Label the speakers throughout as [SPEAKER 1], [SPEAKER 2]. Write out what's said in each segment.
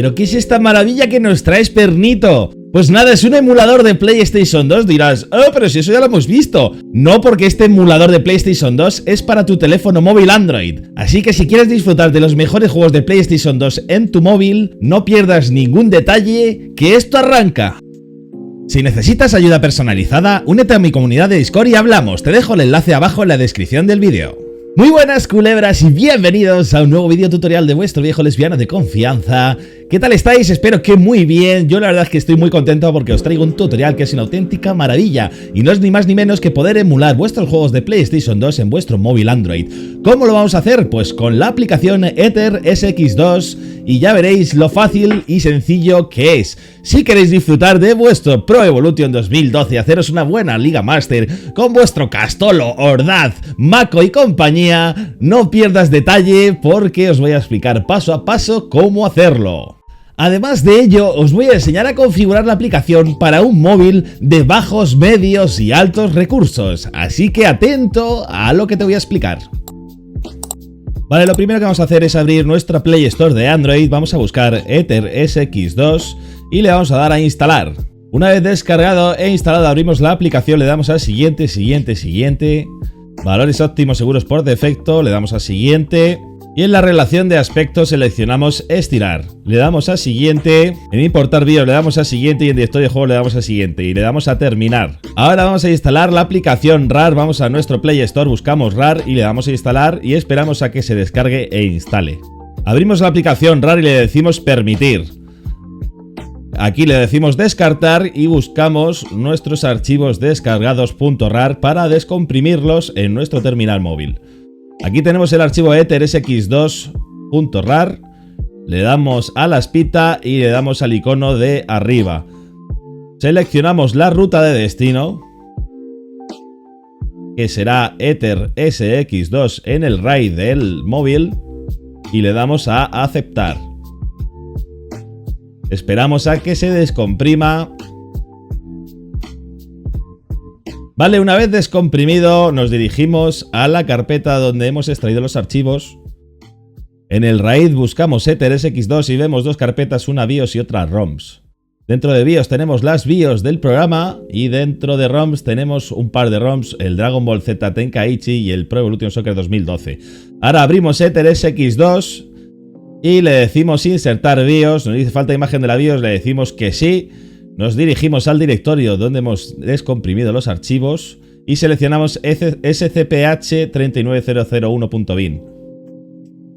[SPEAKER 1] ¿Pero qué es esta maravilla que nos traes, Pernito? Pues nada, es un emulador de PlayStation 2, dirás, oh, pero si eso ya lo hemos visto. No, porque este emulador de PlayStation 2 es para tu teléfono móvil Android. Así que si quieres disfrutar de los mejores juegos de PlayStation 2 en tu móvil, no pierdas ningún detalle, que esto arranca. Si necesitas ayuda personalizada, únete a mi comunidad de Discord y hablamos. Te dejo el enlace abajo en la descripción del vídeo. Muy buenas culebras y bienvenidos a un nuevo vídeo tutorial de vuestro viejo lesbiano de confianza. ¿Qué tal estáis? Espero que muy bien. Yo la verdad es que estoy muy contento porque os traigo un tutorial que es una auténtica maravilla. Y no es ni más ni menos que poder emular vuestros juegos de PlayStation 2 en vuestro móvil Android. ¿Cómo lo vamos a hacer? Pues con la aplicación Ether SX2 y ya veréis lo fácil y sencillo que es. Si queréis disfrutar de vuestro Pro Evolution 2012 y haceros una buena Liga Master con vuestro Castolo, Ordaz, Mako y compañía, no pierdas detalle porque os voy a explicar paso a paso cómo hacerlo. Además de ello, os voy a enseñar a configurar la aplicación para un móvil de bajos, medios y altos recursos, así que atento a lo que te voy a explicar. Vale, lo primero que vamos a hacer es abrir nuestra Play Store de Android, vamos a buscar Ether SX2 y le vamos a dar a instalar. Una vez descargado e instalado, abrimos la aplicación, le damos a siguiente, valores óptimos seguros por defecto, le damos a siguiente. Y en la relación de aspectos seleccionamos estirar, le damos a siguiente, en importar vídeos le damos a siguiente y en directorio de juego le damos a siguiente y le damos a terminar. Ahora vamos a instalar la aplicación RAR, vamos a nuestro Play Store, buscamos RAR y le damos a instalar y esperamos a que se descargue e instale. Abrimos la aplicación RAR y le decimos permitir. Aquí le decimos descartar y buscamos nuestros archivos descargados.rar para descomprimirlos en nuestro terminal móvil. Aquí tenemos el archivo Ether SX2.rar, le damos a la espita y le damos al icono de arriba. Seleccionamos la ruta de destino, que será Ether SX2 en el RAID del móvil, y le damos a aceptar. Esperamos a que se descomprima. Vale, una vez descomprimido nos dirigimos a la carpeta donde hemos extraído los archivos. En el RAID buscamos Ether SX2 y vemos dos carpetas, una BIOS y otra ROMs. Dentro de BIOS tenemos las BIOS del programa y dentro de ROMs tenemos un par de ROMs, el Dragon Ball Z Tenkaichi y el Pro Evolution Soccer 2012. Ahora abrimos Ether SX2 y le decimos insertar BIOS, nos dice falta imagen de la BIOS, le decimos que sí. Nos dirigimos al directorio donde hemos descomprimido los archivos y seleccionamos scph39001.bin.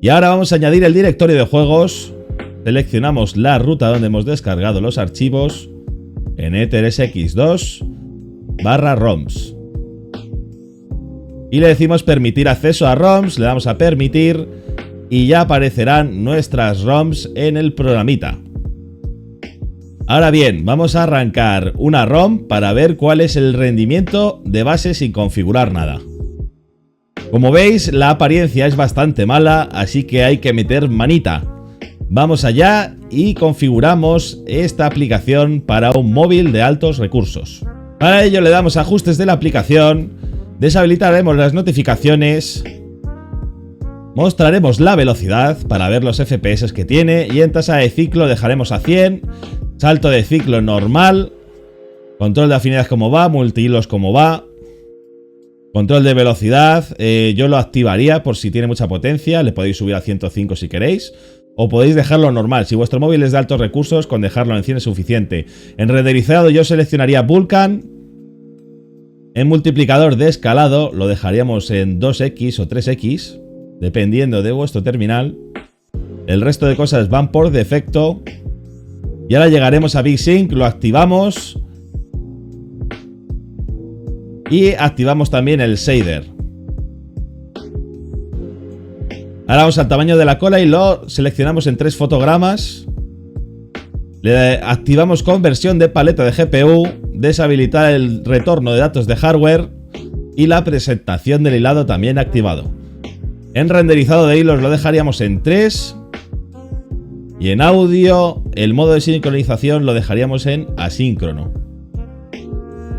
[SPEAKER 1] Y ahora vamos a añadir el directorio de juegos. Seleccionamos la ruta donde hemos descargado los archivos en Ether SX2/ROMs. Y le decimos permitir acceso a ROMs, le damos a permitir y ya aparecerán nuestras ROMs en el programita. Ahora bien, vamos a arrancar una ROM para ver cuál es el rendimiento de base sin configurar nada. Como veis, la apariencia es bastante mala, así que hay que meter manita. Vamos allá y configuramos esta aplicación para un móvil de altos recursos. Para ello le damos a ajustes de la aplicación, deshabilitaremos las notificaciones, mostraremos la velocidad para ver los FPS que tiene y en tasa de ciclo dejaremos a 100. Salto de ciclo normal, control de afinidad como va, multihilos como va, control de velocidad, yo lo activaría por si tiene mucha potencia, le podéis subir a 105 si queréis, o podéis dejarlo normal, si vuestro móvil es de altos recursos, con dejarlo en 100 es suficiente. En renderizado yo seleccionaría Vulkan, en multiplicador de escalado lo dejaríamos en 2x o 3x, dependiendo de vuestro terminal, el resto de cosas van por defecto. Y ahora llegaremos a VSync, lo activamos y activamos también el shader. Ahora vamos al tamaño de la cola y lo seleccionamos en 3 fotogramas. Le activamos conversión de paleta de GPU, deshabilitar el retorno de datos de hardware y la presentación del hilado también activado. En renderizado de hilos lo dejaríamos en 3. Y en audio, el modo de sincronización lo dejaríamos en asíncrono.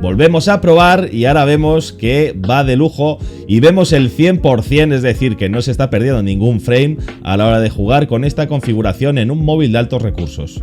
[SPEAKER 1] Volvemos a probar y ahora vemos que va de lujo y vemos el 100%, es decir, que no se está perdiendo ningún frame a la hora de jugar con esta configuración en un móvil de altos recursos.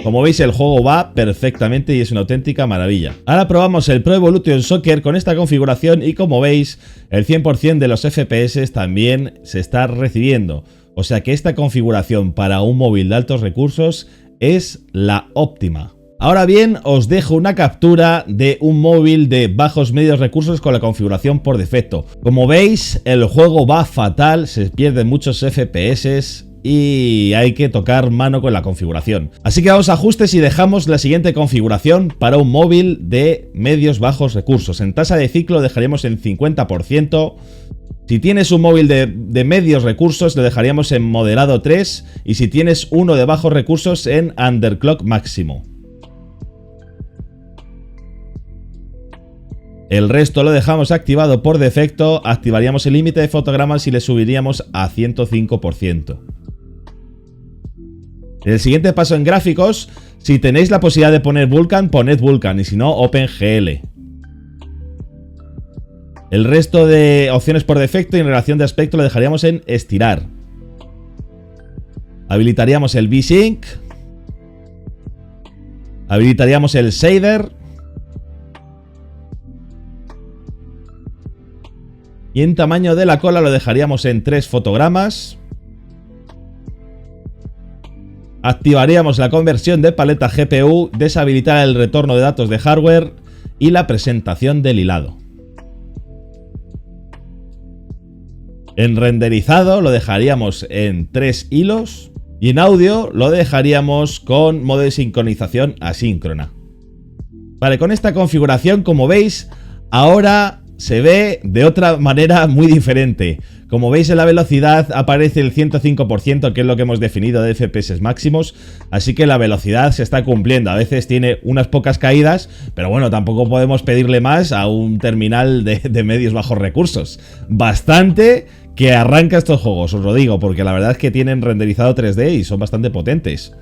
[SPEAKER 1] Como veis, el juego va perfectamente y es una auténtica maravilla. Ahora probamos el Pro Evolution Soccer con esta configuración y como veis, el 100% de los FPS también se está recibiendo. O sea que esta configuración para un móvil de altos recursos es la óptima. Ahora bien, os dejo una captura de un móvil de bajos medios recursos con la configuración por defecto. Como veis, el juego va fatal, se pierden muchos FPS y hay que tocar mano con la configuración. Así que vamos a ajustes y dejamos la siguiente configuración para un móvil de medios bajos recursos. En tasa de ciclo dejaremos en 50%. Si tienes un móvil de medios recursos lo dejaríamos en moderado 3 y si tienes uno de bajos recursos en underclock máximo. El resto lo dejamos activado por defecto, activaríamos el límite de fotogramas y le subiríamos a 105%. El siguiente paso en gráficos, si tenéis la posibilidad de poner Vulkan, poned Vulkan y si no, OpenGL. El resto de opciones por defecto y en relación de aspecto lo dejaríamos en estirar. Habilitaríamos el V-Sync. Habilitaríamos el shader. Y en tamaño de la cola lo dejaríamos en 3 fotogramas. Activaríamos la conversión de paleta GPU, deshabilitar el retorno de datos de hardware y la presentación del hilado. En renderizado lo dejaríamos en 3 hilos y en audio lo dejaríamos con modo de sincronización asíncrona. Vale, con esta configuración, como veis, ahora se ve de otra manera muy diferente. Como veis, en la velocidad aparece el 105%, que es lo que hemos definido de FPS máximos, así que la velocidad se está cumpliendo. A veces tiene unas pocas caídas, pero bueno, tampoco podemos pedirle más a un terminal de medios bajos recursos. Bastante que arranca estos juegos, os lo digo, porque la verdad es que tienen renderizado 3D y son bastante potentes.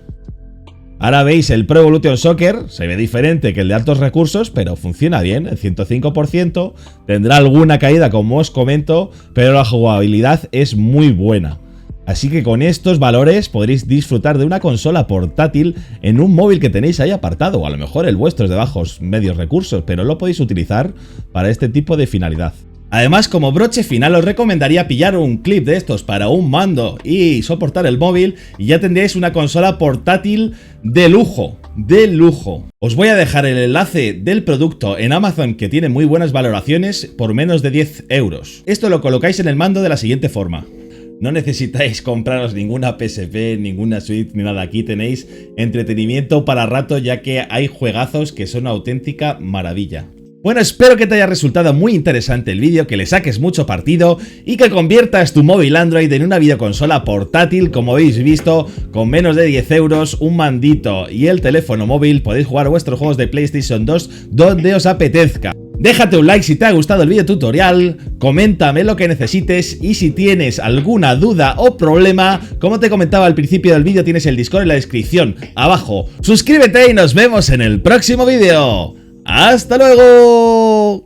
[SPEAKER 1] Ahora veis el Pro Evolution Soccer, se ve diferente que el de altos recursos, pero funciona bien, el 105%, tendrá alguna caída como os comento, pero la jugabilidad es muy buena. Así que con estos valores podréis disfrutar de una consola portátil en un móvil que tenéis ahí apartado, o a lo mejor el vuestro es de bajos medios recursos, pero lo podéis utilizar para este tipo de finalidad. Además, como broche final os recomendaría pillar un clip de estos para un mando y soportar el móvil y ya tendréis una consola portátil de lujo, de lujo. Os voy a dejar el enlace del producto en Amazon, que tiene muy buenas valoraciones, por menos de 10 euros. Esto lo colocáis en el mando de la siguiente forma. No necesitáis compraros ninguna PSP, ninguna Switch ni nada. Aquí tenéis entretenimiento para rato, ya que hay juegazos que son una auténtica maravilla. Bueno, espero que te haya resultado muy interesante el vídeo, que le saques mucho partido y que conviertas tu móvil Android en una videoconsola portátil, como habéis visto, con menos de 10 euros, un mandito y el teléfono móvil podéis jugar vuestros juegos de PlayStation 2 donde os apetezca. Déjate un like si te ha gustado el vídeo tutorial, coméntame lo que necesites y si tienes alguna duda o problema, como te comentaba al principio del vídeo, tienes el Discord en la descripción abajo. Suscríbete y nos vemos en el próximo vídeo. ¡Hasta luego!